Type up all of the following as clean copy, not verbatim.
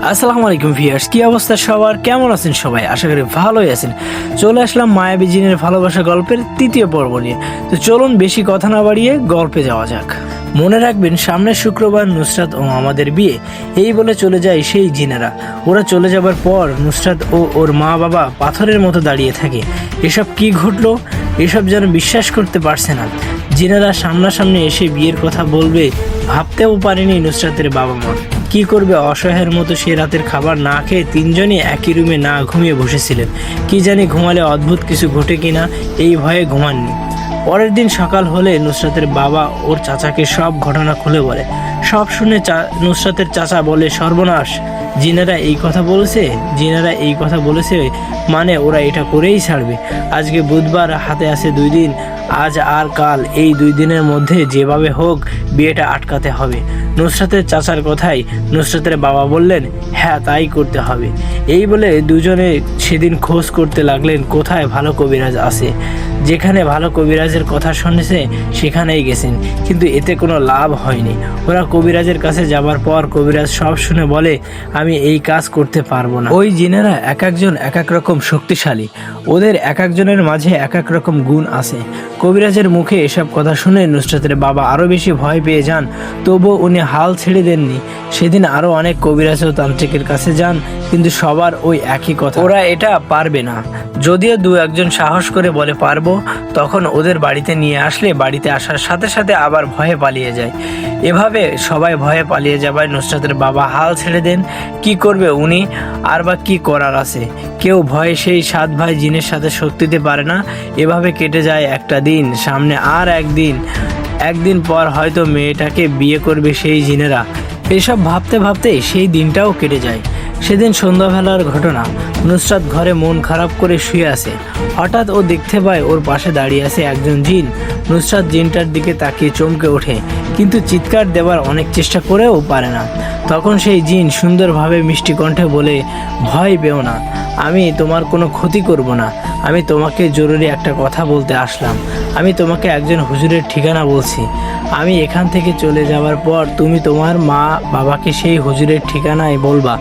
আসসালামু আলাইকুম ভিউয়ার্স, কি অবস্থা সবার? কেমন আছেন সবাই? আশা করি ভালোই আছেন। চলে আসলাম মায়াবী জিনের ভালোবাসা গল্পের তৃতীয় পর্ব নিয়ে। তো চলুন বেশি কথা না বাড়িয়ে গল্পে যাওয়া যাক। মনে রাখবেন, সামনের শুক্রবার নুসরাত ও আমাদের বিয়ে, এই বলে চলে যায় সেই জিনেরা। ওরা চলে যাবার পর নুসরাত ও ওর মা বাবা পাথরের মতো দাঁড়িয়ে থাকে। এসব কি ঘটলো? এসব যেন বিশ্বাস করতে পারছে না। জিনেরা সামনাসামনি এসে বিয়ের কথা বলবে ভাবতেও পারেনি নুসরাতের বাবা মা। কি করবে? অসহায়ের মতো সে রাতের খাবার না খেয়ে তিনজনই একই রুমে না ঘুমিয়ে বসেছিলেন। কি জানি ঘুমালে অদ্ভুত কিছু ঘটে কিনা, এই ভয়ে ঘুমাননি। পরের দিন সকাল হলে নুসরাতের বাবা ওর চাচাকে সব ঘটনা খুলে বলে। সব শুনে নুসরাতের চাচা বলে, সর্বনাশ, জিনেরা এই কথা বলেছে, মানে ওরা এটা করেই ছাড়বে। আজকে বুধবার, হাতে আছে 2 দিন, আজ আর কাল। এই 2 দিনের মধ্যে যেভাবে হোক বিয়েটা আটকাতে হবে। নুসরাতের চাচার কথায় নুসরাতের বাবা বললেন, হ্যাঁ তাই করতে হবে। এই বলে দুজনে সেদিন খোঁজ করতে লাগলেন কোথায় ভালো কবিরাজ আছে। যেখানে ভালো কবিরাজের কথা শুনেছে সেখানেই গেছেন, কিন্তু এতে কোনো লাভ হয়নি। ওরা কবিরাজের কাছে যাবার পর কবিরাজ সব শুনে বলে, আমি এই কাজ করতে পারবো না। ওই জিনেরা এক একজন এক এক রকম শক্তিশালী, ওদের এক একজনের মাঝে এক এক রকম গুণ আছে। কবিরাজের মুখে এসব কথা শুনে নুসরাতের বাবা আরও বেশি ভয় পেয়ে যান। তবুও উনি হাল ছেড়ে দেননি। সেদিন আরও অনেক কবিরাজ ও তান্ত্রিকের কাছে যান, কিন্তু সবার ওই একই কথা, ওরা এটা পারবে না। যদিও 2-1 জন সাহস করে বলে পারবো, তখন ওদের বাড়িতে নিয়ে আসলে বাড়িতে আসার সাথে সাথে আবার ভয়ে পালিয়ে যায়। এভাবে সবাই ভয়ে পালিয়ে যাওয়ায় নুসরাতের বাবা হাল ছেড়ে দেন। কি করবে উনি? আর বা কি করার আছে? কেউ ভয়ে সেই 7 ভাই জিনের সাথে শক্তি দিতে পারে না। এভাবে কেটে যায় একটা দিন, সামনে আর একদিন পর হয়তো মেয়েটাকে বিয়ে করবে সেই জিনেরা। এসব ভাবতে ভাবতে সেই দিনটাও কেটে যায়। সেদিন সন্ধ্যাবেলার ঘটনা। নুসরাত ঘরে মন খারাপ করে শুয়ে আছে। হঠাৎ ও দেখতে পায় ওর পাশে দাঁড়িয়ে আছে একজন জিন। নুসরাত জিনটার দিকে তাকিয়ে চমকে ওঠে, কিন্তু চিৎকার দেবার অনেক চেষ্টা করেও পারে না। তখন সেই জিন সুন্দরভাবে মিষ্টি কণ্ঠে বলে, ভয় পেও না, আমি তোমার কোনো ক্ষতি করব না। আমি তোমাকে জরুরি একটা কথা বলতে আসলাম। আমি তোমাকে একজন হুজুরের ঠিকানা বলছি। আমি এখান থেকে চলে যাওয়ার পর তুমি তোমার মা বাবাকে সেই হুজুরের ঠিকানায় বলবা।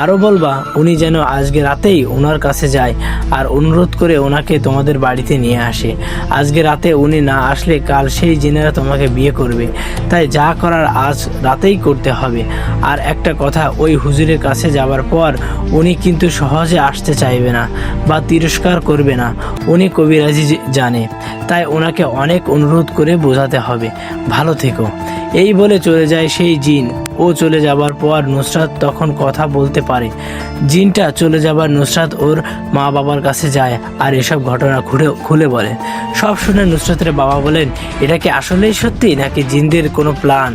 আরও বলবা উনি যেন আজকে রাতেই ওনার কাছে যায় আর অনুরোধ করে ওনাকে তোমাদের বাড়িতে নিয়ে আসে। আজকে রাতে উনি না আসলে কাল সেই জিনেরা তোমাকে বিয়ে করবে। তাই যা করার আজ রাতেই করতে হবে। আর একটা কথা, ওই হুজুরের কাছে যাওয়ার পর উনি কিন্তু সহজে আসতে চাইবে না বা তিরস্কার করবে না। উনি কবিরাজি জানে, তাই ওনাকে অনেক অনুরোধ করে বোঝাতে হবে। ভালো থেকো। এই বলে চলে যায় সেই জিন। ও চলে যাবার পর নুসরাত তখন কথা বলতে পারে। জিনটা চলে যাবার নুসরাত ওর মা বাবার কাছে যায় আর এসব ঘটনা খুলে বলে। সব শুনে নুসরাতের বাবা বলেন, এটা কি আসলেই সত্যি নাকি জিনদের কোনো প্ল্যান?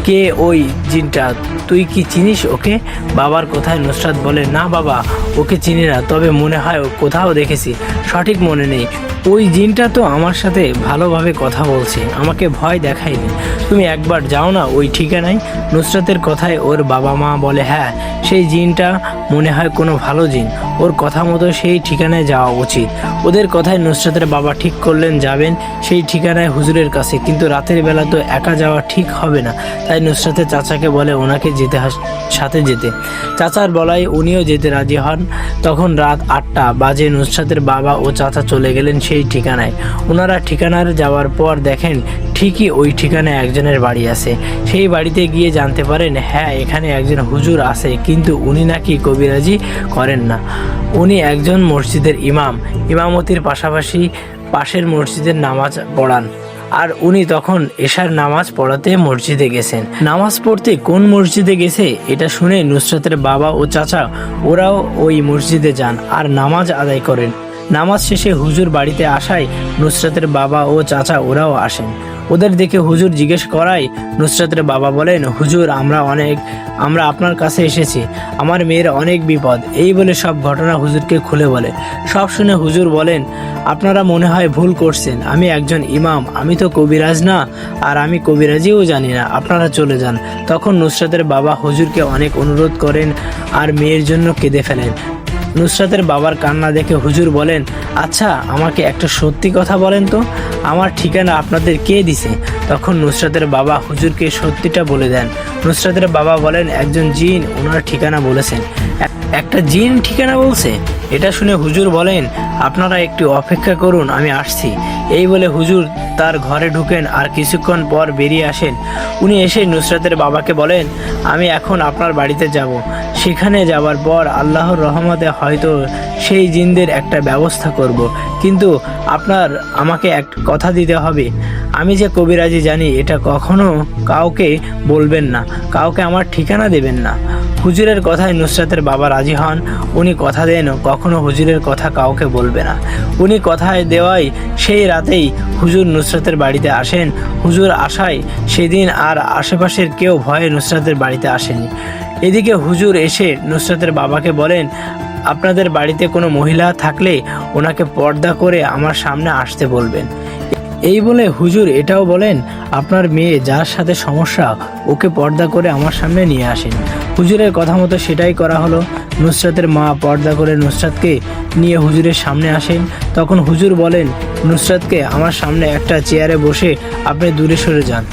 কে ওই জিনটা? তুই কি চিনিস ওকে? বাবার কথায় নুসরাত বলে, না বাবা, ওকে চিনি না, তবে মনে হয় কোথাও দেখেছি, সঠিক মনে নেই। ওই জিনটা তো আমার সাথে ভালোভাবে কথা বলছে, আমাকে ভয় দেখায়নি। তুমি একবার যাও না ওই ঠিকানায়। নুসরাতের কথায় ওর বাবা মা বলে, হ্যাঁ, সেই জিনটা মনে হয় কোনো ভালো জিন, ওর কথা মতো সেই ঠিকানায় যাওয়া উচিত। ওদের কথায় নুসরাতের বাবা ঠিক করলেন যাবেন সেই ঠিকানায় হুজুরের কাছে, কিন্তু রাতের বেলা তো একা যাওয়া ঠিক হবে না। তাই নুসরাতের চাচাকে বলে ওনাকে সাথে যেতে। চাচার বলায় উনিও যেতে রাজি হন। তখন রাত 8টা বাজে। নুসরাতের বাবা ও চাচা চলে গেলেন সেই ঠিকানায়। ওনারা ঠিকানার যাওয়ার পর দেখেন ঠিকই ওই ঠিকানায় একজনের বাড়ি আছে। সেই বাড়িতে গিয়ে জানতে পারেন, হ্যাঁ, এখানে একজন হুজুর আছে, কিন্তু উনি নাকি কবিরাজি করেন না। উনি একজন মসজিদের ইমামতির পাশাপাশি পাশের মসজিদের নামাজ পড়ান। আর উনি তখন এশার নামাজ পড়াতে মসজিদে গেছেন। নামাজ পড়তে কোন মসজিদে গেছে এটা শুনে নুসরাতের বাবা ও চাচা ওরাও ওই মসজিদে যান আর নামাজ আদায় করেন। নামাজ শেষে হুজুর বাড়িতে আসায় নুসরাতের বাবা ও চাচা ওরাও আসেন। ওদের দেখে হুজুর জিজ্ঞেস করায় নুসরাতের বাবা বলেন, হুজুর, আমরা আপনার কাছে এসেছি, আমার মেয়ের অনেক বিপদ। এই বলে সব ঘটনা হুজুরকে খুলে বলে। সব শুনে হুজুর বলেন, আপনারা মনে হয় ভুল করছেন, আমি একজন ইমাম, আমি তো কবিরাজ না, আর আমি কবিরাজিও জানি না, আপনারা চলে যান। তখন নুসরাতের বাবা হুজুরকে অনেক অনুরোধ করেন আর মেয়ের জন্য কেঁদে ফেলেন। নুসরাতের বাবার কান্না দেখে হুজুর বলেন, আচ্ছা, আমাকে একটা সত্যি কথা বলেন তো, আমার ঠিকানা আপনাদের কে দিছে? তখন নুসরাতের বাবা হুজুরকে সত্যিটা বলে দেন। নুসরাতের বাবা বলেন, একজন জিন ওনার ঠিকানা বলেছেন। একটা জিন ঠিকানা বলছে? এটা শুনে হুজুর বলেন, আপনারা একটু অপেক্ষা করুন, আমি আসছি। এই বলে হুজুর তার ঘরে ঢুকেন আর কিছুক্ষণ পর বেরিয়ে আসেন। উনি এসে নুসরাতের বাবাকে বলেন, আমি এখন আপনার বাড়িতে যাব। সেখানে যাওয়ার পর আল্লাহর রহমতে হয়তো সেই জিনদের একটা ব্যবস্থা করব, কিন্তু আপনার আমাকে এক কথা দিতে হবে। আমি যে কবিরাজি জানি এটা কখনো কাউকে বলবেন না, কাউকে আমার ঠিকানা দেবেন না। হুজুরের কথায় নুসরাতের বাবা রাজি হন। উনি কথা দেন কখনো হুজুরের কথা কাউকে বলবে না। উনি কথায় দেওয়ায় সেই রাতেই হুজুর নুসরাতের বাড়িতে আসেন। হুজুর আসায় সেদিন আর আশেপাশের কেউ ভয়ে নুসরাতের বাড়িতে আসেনি। এদিকে হুজুর এসে নুসরাতের বাবাকে বলেন, আপনাদের বাড়িতে কোনো মহিলা থাকলে ওনাকে পর্দা করে আমার সামনে আসতে বলবেন। এই বলে হুজুর এটাও বলেন, আপনার মেয়ে যার সাথে সমস্যা ওকে পর্দা করে আমার সামনে নিয়ে আসেন। হুজুরের কথা মতো সেটাই করা হলো। নুসরাতের মা পর্দা করে নুসরাতকে নিয়ে হুজুরের সামনে আসেন। তখন হুজুর বলেন, নুসরাতকে আমার সামনে একটা চেয়ারে বসে আপনি দূরে সরে যান।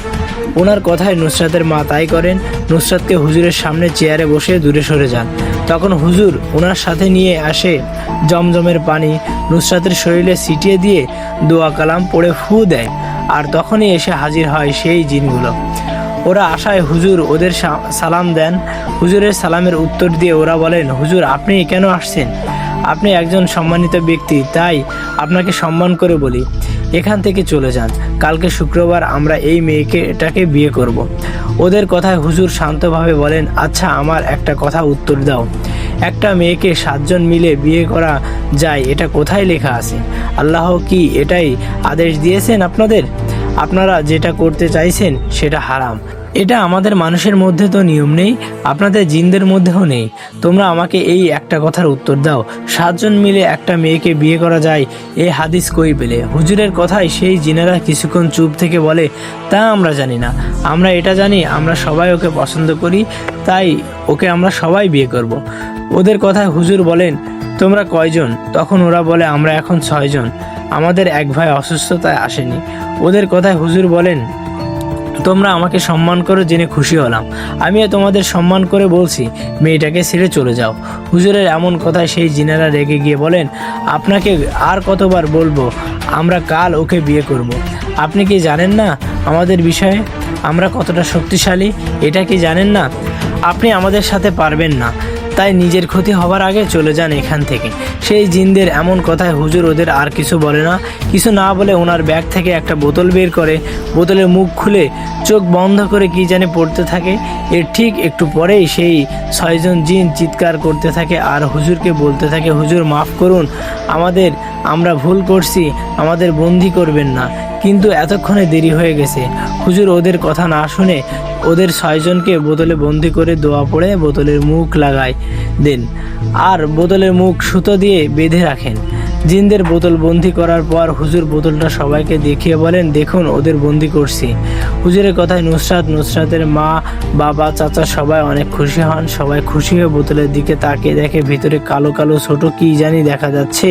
ওনার কথায় নুসরাতের মা তাই করেন। নুসরাতকে হুজুরের সামনে চেয়ারে বসে দূরে সরে যান। তখন হুজুর ওনার সাথে নিয়ে আসে জমজমের পানি, নুসরাতের শরীরে ছিটিয়ে দিয়ে দোয়া কালাম পড়ে ফু দেয়। আর তখনই এসে হাজির হয় সেই জিনগুলো। ওরা আসায় হুজুর ওদের সালাম দেন। হুজুরের সালামের উত্তর দিয়ে ওরা বলেন, হুজুর আপনি কেন আসছেন? আপনি একজন সম্মানিত ব্যক্তি, তাই আপনাকে সম্মান করে বলি, এখান থেকে চলে যান। কালকে শুক্রবার আমরা এই মেয়েটাকে বিয়ে করব। ওদের কথায় হুজুর শান্তভাবে বলেন, আচ্ছা আমার একটা কথা উত্তর দাও, একটা মেয়েকে 7 জন মিলে বিয়ে করা যায় এটা কোথায় লেখা আছে? আল্লাহ কি এটাই আদেশ দিয়েছেন আপনাদের? আপনারা যেটা করতে চাইছেন সেটা হারাম। এটা আমাদের মানুষের মধ্যে তো নিয়ম নেই, আপনাদের জিনদের মধ্যেও নেই। তোমরা আমাকে এই একটা কথার উত্তর দাও, 7 জন মিলে একটা মেয়েকে বিয়ে করা যায় এই হাদিস কই পেলে? হুজুরের কথায় সেই জিনেরা কিছুক্ষণ চুপ থেকে বলে, তা আমরা জানি না, আমরা এটা জানি আমরা সবাই ওকে পছন্দ করি, তাই ওকে আমরা সবাই বিয়ে করব। ওদের কথায় হুজুর বলেন, তোমরা কয়জন? তখন ওরা বলে, আমরা এখন 6 জন। আমাদের এক ভাই অসুস্থতায় আসেনি। ওদের কথায় হুজুর বলেন, তোমরা আমাকে সম্মান করো জেনে খুশি হলাম। আমিও তোমাদের সম্মান করে বলছি, মেয়েটাকে ছেড়ে চলে যাও। হুজুরের এমন কথায় সেই জিনেরা রেগে গিয়ে বলেন, আপনাকে আর কতবার বলবো, আমরা কাল ওকে বিয়ে করব। আপনি কি জানেন না আমাদের বিষয়ে আমরা কতটা শক্তিশালী? এটা কি জানেন না? আপনি আমাদের সাথে পারবেন না, তাই নিজের ক্ষতি হবার আগে চলে যান এখান থেকে। সেই জিনদের এমন কথায় হুজুর ওদের আর কিছু বলে না। কিছু না বলে ওনার ব্যাগ থেকে একটা বোতল বের করে বোতলের মুখ খুলে চোখ বন্ধ করে কি জানে পড়তে থাকে। এর ঠিক একটু পরেই সেই 6 জন জিন চিৎকার করতে থাকে আর হুজুরকে বলতে থাকে, হুজুর মাফ করুন, আমরা ভুল করছি, আমাদের বন্দি করবেন না। কিন্তু এতক্ষণে দেরি হয়ে গেছে। হুজুর ওদের কথা না শুনে ওদের 6 জনকে বোতলে বন্দি করে দোয়া পড়ে বোতলের মুখ লাগায় দেন আর বোতলের মুখ সুতো দিয়ে বেঁধে রাখেন। জিনদের বোতল বন্দি করার পর হুজুর বোতলটা সবাইকে দেখিয়ে বলেন, দেখুন ওদের বন্দি করছি। হুজুরের কথায় নুসরাতের মা, বাবা, চাচা সবাই অনেক খুশি হন। সবাই খুশি হয়ে বোতলের দিকে তাকিয়ে দেখে ভিতরে কালো কালো ছোট কি জানি দেখা যাচ্ছে।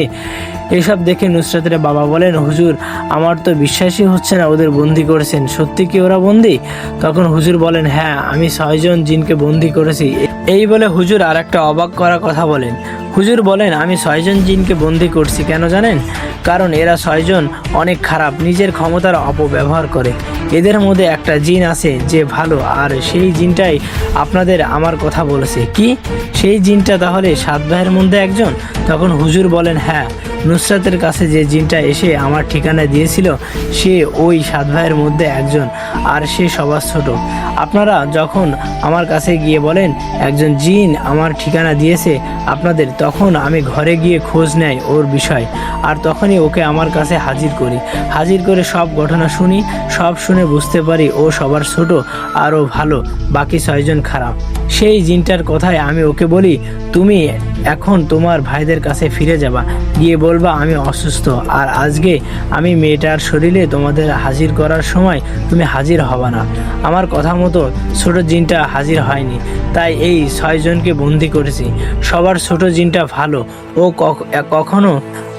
এসব দেখে নুসরাতের বাবা বলেন, হুজুর আমার তো বিশ্বাসই হচ্ছে না ওদের বন্দি করেছেন, সত্যি কি ওরা বন্দি? তখন হুজুর বলেন, হ্যাঁ আমি 6 জন জিনকে বন্দি করেছি। এই বলে হুজুর আর একটা অবাক করা কথা বলেন। হুজুর বলেন, আমি 6 জন জিনকে বন্দি করছি কেন জানেন? কারণ এরা 6 জন অনেক খারাপ, নিজের ক্ষমতার অপব্যবহার করে। এদের মধ্যে একটা জিন আছে যে ভালো, আর সেই জিনটাই আপনাদের আমার কথা বলেছে। কি সেই জিনটা তাহলে 7 ভাইয়ের মধ্যে একজন? তখন হুজুর বলেন, হ্যাঁ, নুসরাতের কাছে যে জিনটা এসে আমার ঠিকানা দিয়েছিল সে ওই 7 ভাইয়ের মধ্যে একজন, আর সে সবার ছোট। আপনারা যখন আমার কাছে গিয়ে বলেন একজন জিন আমার ঠিকানা দিয়েছে আপনাদের, তখন আমি ঘরে গিয়ে খোঁজ নেই ওর বিষয়, আর তখনই ওকে আমার কাছে হাজির করে সব ঘটনা শুনি। সব শুনে বুঝতে পারি ও সবার ছোট আর ও ভালো, বাকি 6 জন খারাপ। সেই জিনটার কথায় আমি ওকে বলি, তুমি এখন তোমার ভাইদের কাছে ফিরে যাবা, গিয়ে বলবা আমি অসুস্থ, আর আজকে আমি মেয়েটার শরীরে তোমাদের হাজির করার সময় তুমি হাজির হবা না। আমার কথা মতো ছোট জিনটা হাজির হয়নি, তাই এই 6 জনকে বন্দি করেছি। সবার ছোট জিনটা ভালো, ও কখনো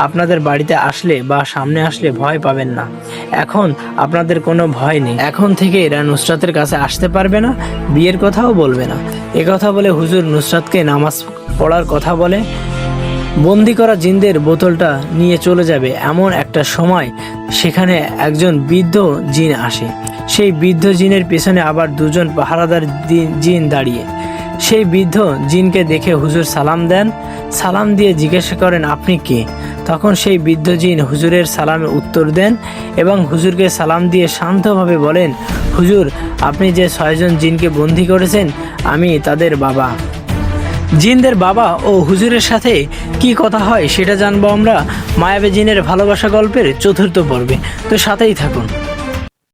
আপনাদের বাড়িতে আসলে বা সামনে আসলে ভয় পাবেন না। এখন আপনাদের কোনো ভয় নেই। এখন থেকে এরা নুসরাতের কাছে আসতে পারবে না, বিয়ের কথাও বলবে না। কথা বলে হুজুর নুসরাতকে নামাজ পড়ার কথা বলে। বন্দি করা জিনদের বোতলটা নিয়ে চলে যাবে এমন একটা সময় সেখানে একজন বৃদ্ধ জিন আসে। সেই বৃদ্ধ জিনের পেছনে আবার 2 জন পাহারাদার জিন দাঁড়িয়ে। সেই বৃদ্ধ জিনকে দেখে হুজুর সালাম দেন। সালাম দিয়ে জিজ্ঞাসা করেন আপনি কে? তখন সেই বৃদ্ধ জিন হুজুরের সালামে উত্তর দেন এবং হুজুরকে সালাম দিয়ে শান্তভাবে বলেন, হুজুর আপনি যে 6 জন জিনকে বন্দি করেছেন আমি তাদের বাবা। জিনদের বাবা ও হুজুরের সাথে কি কথা হয় সেটা জানবো আমরা মায়াবী জিনের ভালোবাসা গল্পের 4র্থ পর্বে। তো সাথেই থাকুন।